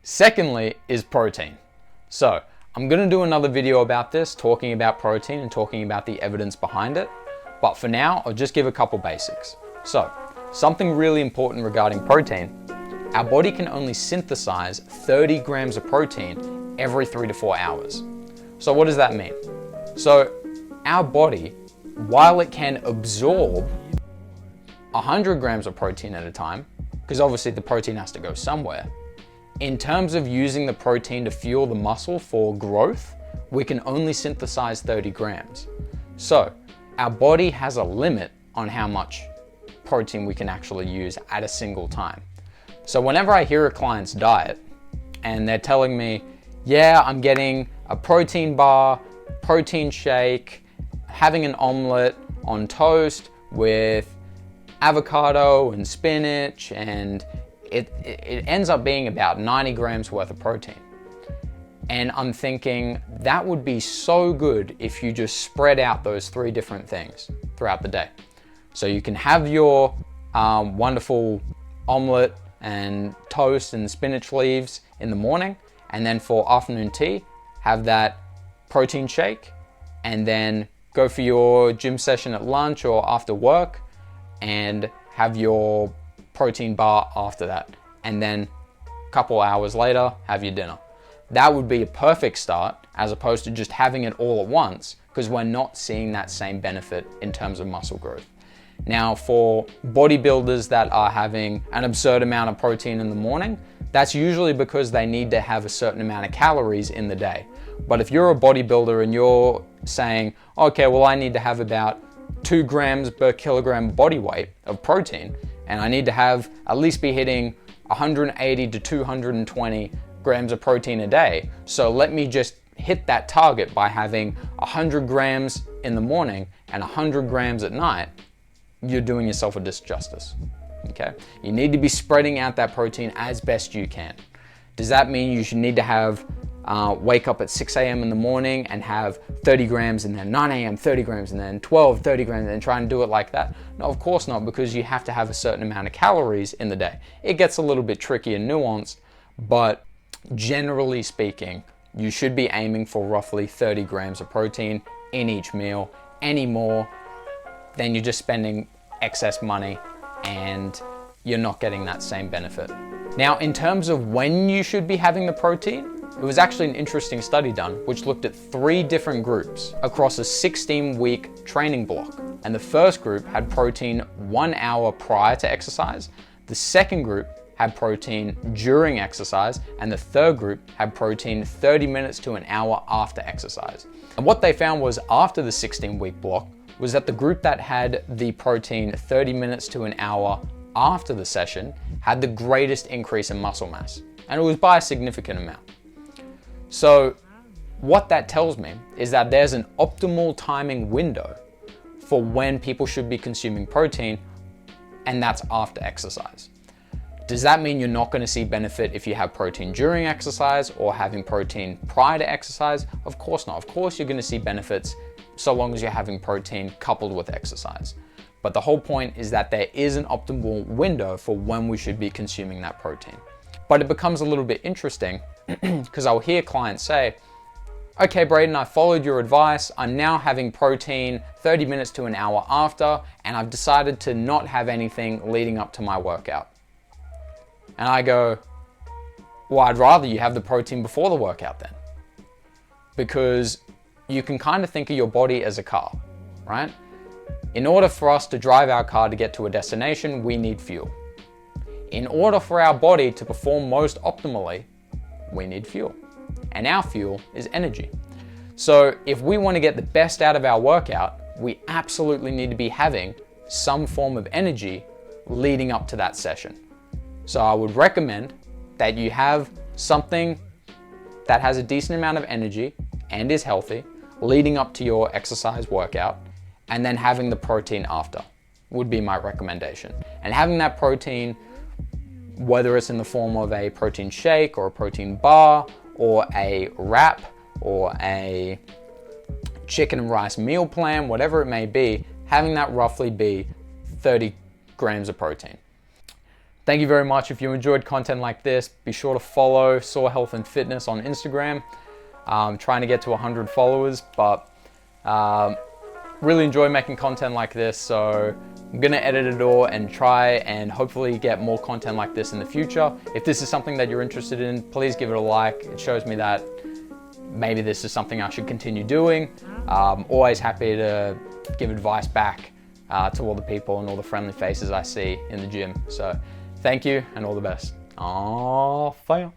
Secondly is protein. So I'm going to do another video about this, talking about protein and talking about the evidence behind it. But for now, I'll just give a couple basics. So something really important regarding protein, our body can only synthesize 30 grams of protein every 3 to 4 hours. So what does that mean? So our body, while it can absorb 100 grams of protein at a time, because obviously the protein has to go somewhere, in terms of using the protein to fuel the muscle for growth, we can only synthesize 30 grams. So our body has a limit on how much protein we can actually use at a single time. So whenever I hear a client's diet and they're telling me, yeah, I'm getting a protein bar, protein shake, having an omelet on toast with avocado and spinach, and it ends up being about 90 grams worth of protein. And I'm thinking that would be so good if you just spread out those 3 different things throughout the day. So you can have your wonderful omelet and toast and spinach leaves in the morning, and then for afternoon tea, have that protein shake, and then go for your gym session at lunch or after work and have your protein bar after that. And then a couple hours later, have your dinner. That would be a perfect start as opposed to just having it all at once, because we're not seeing that same benefit in terms of muscle growth. Now, for bodybuilders that are having an absurd amount of protein in the morning, that's usually because they need to have a certain amount of calories in the day. But if you're a bodybuilder and you're saying, okay, well, I need to have about 2 grams per kilogram body weight of protein, and I need to have at least be hitting 180 to 220 grams of protein a day. So let me just hit that target by having 100 grams in the morning and 100 grams at night. You're doing yourself a disjustice, okay? You need to be spreading out that protein as best you can. Does that mean you should need to have, wake up at 6 a.m. in the morning and have 30 grams and then 9 a.m. 30 grams and then 12, 30 grams and try and do it like that? No, of course not, because you have to have a certain amount of calories in the day. It gets a little bit tricky and nuanced, but generally speaking, you should be aiming for roughly 30 grams of protein in each meal. Any more, then you're just spending excess money and you're not getting that same benefit. Now, in terms of when you should be having the protein, it was actually an interesting study done which looked at 3 different groups across a 16-week training block. And the first group had protein 1 hour prior to exercise, the second group had protein during exercise, and the third group had protein 30 minutes to an hour after exercise. And what they found was after the 16-week block was that the group that had the protein 30 minutes to an hour after the session had the greatest increase in muscle mass, and it was by a significant amount. So what that tells me is that there's an optimal timing window for when people should be consuming protein, and that's after exercise. Does that mean you're not going to see benefit if you have protein during exercise or having protein prior to exercise? Of course not. Of course you're going to see benefits so long as you're having protein coupled with exercise. But the whole point is that there is an optimal window for when we should be consuming that protein. But it becomes a little bit interesting because I'll hear clients say, okay, Braden, I followed your advice. I'm now having protein 30 minutes to an hour after, and I've decided to not have anything leading up to my workout. And I go, well, I'd rather you have the protein before the workout then. Because you can kind of think of your body as a car, right? In order for us to drive our car to get to a destination, we need fuel. In order for our body to perform most optimally, we need fuel. And our fuel is energy. So if we want to get the best out of our workout, we absolutely need to be having some form of energy leading up to that session. So I would recommend that you have something that has a decent amount of energy and is healthy leading up to your exercise workout, and then having the protein after would be my recommendation. And having that protein, whether it's in the form of a protein shake or a protein bar or a wrap or a chicken and rice meal plan, whatever it may be, having that roughly be 30 grams of protein. Thank you very much. If you enjoyed content like this, be sure to follow Soar Health and Fitness on Instagram. Trying to get to 100 followers, but really enjoy making content like this, so I'm gonna edit it all and try and hopefully get more content like this in the future. If this is something that you're interested in, please give it a like. It shows me that maybe this is something I should continue doing. Always happy to give advice back to all the people and all the friendly faces I see in the gym. So thank you and all the best. Fire.